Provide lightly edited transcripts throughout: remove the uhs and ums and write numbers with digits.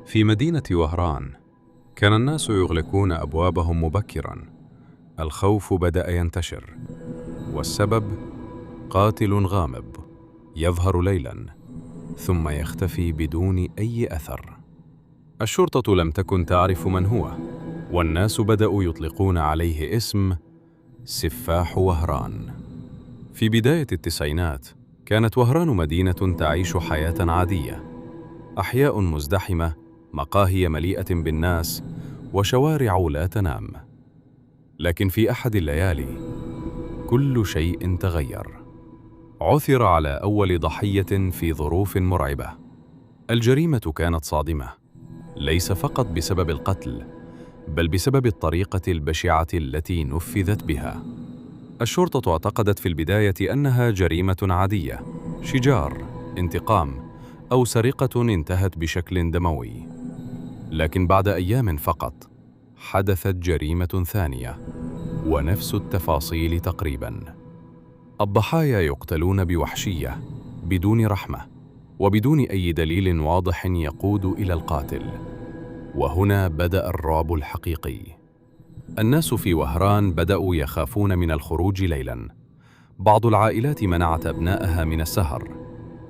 في مدينة وهران كان الناس يغلقون أبوابهم مبكراً. الخوف بدأ ينتشر، والسبب قاتل غامض يظهر ليلاً ثم يختفي بدون أي أثر. الشرطة لم تكن تعرف من هو، والناس بدأوا يطلقون عليه اسم سفاح وهران. في بداية التسعينات كانت وهران مدينة تعيش حياة عادية، أحياء مزدحمة، مقاهي مليئة بالناس، وشوارع لا تنام. لكن في أحد الليالي كل شيء تغير. عثر على أول ضحية في ظروف مرعبة. الجريمة كانت صادمة، ليس فقط بسبب القتل، بل بسبب الطريقة البشعة التي نفذت بها. الشرطة اعتقدت في البداية أنها جريمة عادية، شجار، انتقام، أو سرقة انتهت بشكل دموي. لكن بعد أيام فقط حدثت جريمة ثانية، ونفس التفاصيل تقريباً. الضحايا يقتلون بوحشية، بدون رحمة، وبدون أي دليل واضح يقود إلى القاتل. وهنا بدأ الرعب الحقيقي. الناس في وهران بدأوا يخافون من الخروج ليلاً. بعض العائلات منعت أبنائها من السهر،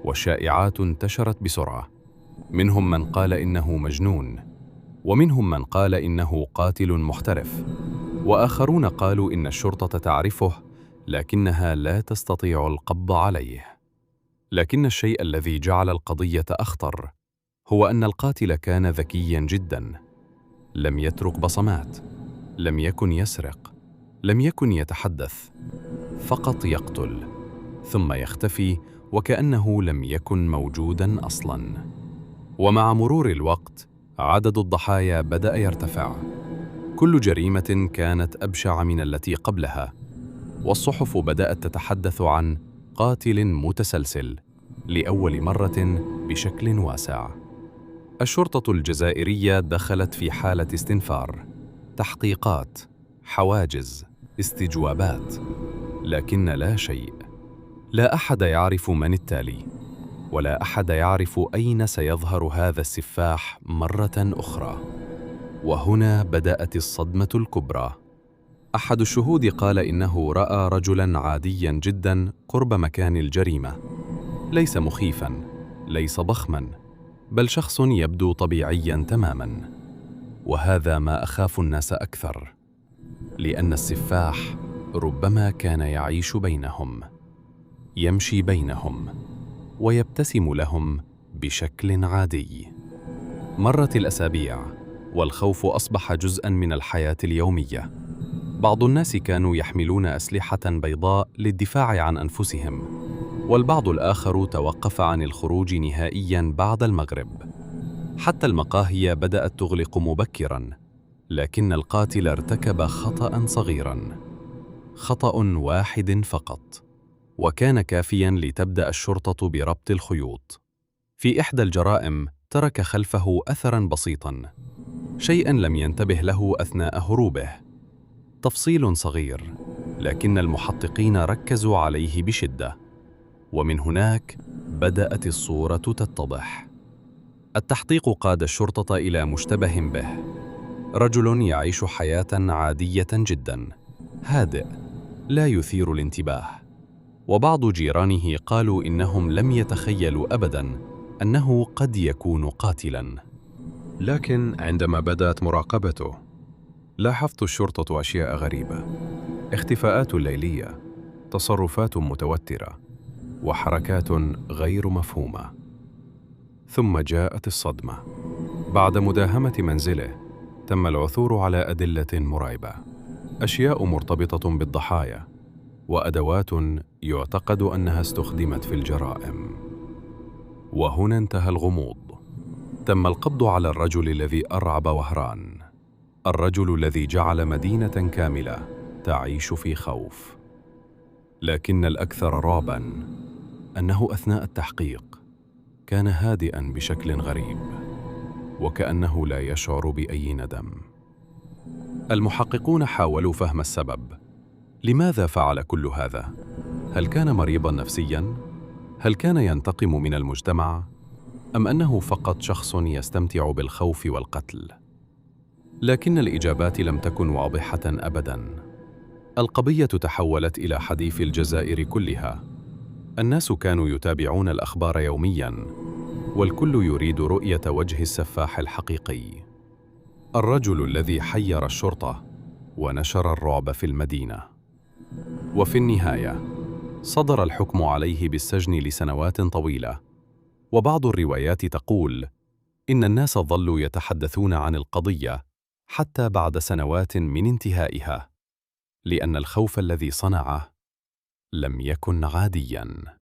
والشائعات انتشرت بسرعة. منهم من قال إنه مجنون، ومنهم من قال إنه قاتل محترف، وآخرون قالوا إن الشرطة تعرفه لكنها لا تستطيع القبض عليه. لكن الشيء الذي جعل القضية أخطر هو أن القاتل كان ذكياً جداً. لم يترك بصمات، لم يكن يسرق، لم يكن يتحدث، فقط يقتل ثم يختفي وكأنه لم يكن موجوداً أصلاً. ومع مرور الوقت عدد الضحايا بدأ يرتفع. كل جريمة كانت أبشع من التي قبلها، والصحف بدأت تتحدث عن قاتل متسلسل لأول مرة بشكل واسع. الشرطة الجزائرية دخلت في حالة استنفار، تحقيقات، حواجز، استجوابات، لكن لا شيء. لا أحد يعرف من التالي، ولا أحد يعرف أين سيظهر هذا السفاح مرة أخرى. وهنا بدأت الصدمة الكبرى. أحد الشهود قال إنه رأى رجلاً عادياً جداً قرب مكان الجريمة، ليس مخيفاً، ليس ضخماً، بل شخص يبدو طبيعياً تماماً. وهذا ما أخاف الناس أكثر، لأن السفاح ربما كان يعيش بينهم، يمشي بينهم، ويبتسم لهم بشكل عادي. مرت الأسابيع، والخوف أصبح جزءاً من الحياة اليومية. بعض الناس كانوا يحملون أسلحة بيضاء للدفاع عن أنفسهم، والبعض الآخر توقف عن الخروج نهائياً بعد المغرب. حتى المقاهي بدأت تغلق مبكراً، لكن القاتل ارتكب خطأ صغيراً، خطأ واحد فقط، وكان كافياً لتبدأ الشرطة بربط الخيوط. في إحدى الجرائم ترك خلفه أثراً بسيطاً، شيئاً لم ينتبه له أثناء هروبه، تفصيل صغير، لكن المحققين ركزوا عليه بشدة. ومن هناك بدأت الصورة تتضح. التحقيق قاد الشرطة إلى مشتبه به، رجل يعيش حياة عادية جدا، هادئ، لا يثير الانتباه. وبعض جيرانه قالوا إنهم لم يتخيلوا أبدا أنه قد يكون قاتلا. لكن عندما بدأت مراقبته لاحظت الشرطة أشياء غريبة: اختفاءات ليلية، تصرفات متوترة، وحركات غير مفهومة. ثم جاءت الصدمة. بعد مداهمة منزله تم العثور على أدلة مرعبة، أشياء مرتبطة بالضحايا، وأدوات يعتقد أنها استخدمت في الجرائم. وهنا انتهى الغموض. تم القبض على الرجل الذي أرعب وهران، الرجل الذي جعل مدينة كاملة تعيش في خوف. لكن الأكثر رعباً أنه أثناء التحقيق كان هادئاً بشكل غريب، وكأنه لا يشعر بأي ندم. المحققون حاولوا فهم السبب. لماذا فعل كل هذا؟ هل كان مريضاً نفسياً؟ هل كان ينتقم من المجتمع؟ أم أنه فقط شخص يستمتع بالخوف والقتل؟ لكن الإجابات لم تكن واضحة أبداً. القضية تحولت إلى حديث الجزائر كلها. الناس كانوا يتابعون الأخبار يومياً، والكل يريد رؤية وجه السفاح الحقيقي، الرجل الذي حير الشرطة ونشر الرعب في المدينة. وفي النهاية صدر الحكم عليه بالسجن لسنوات طويلة. وبعض الروايات تقول إن الناس ظلوا يتحدثون عن القضية حتى بعد سنوات من انتهائها، لأن الخوف الذي صنعه لم يكن عادياً.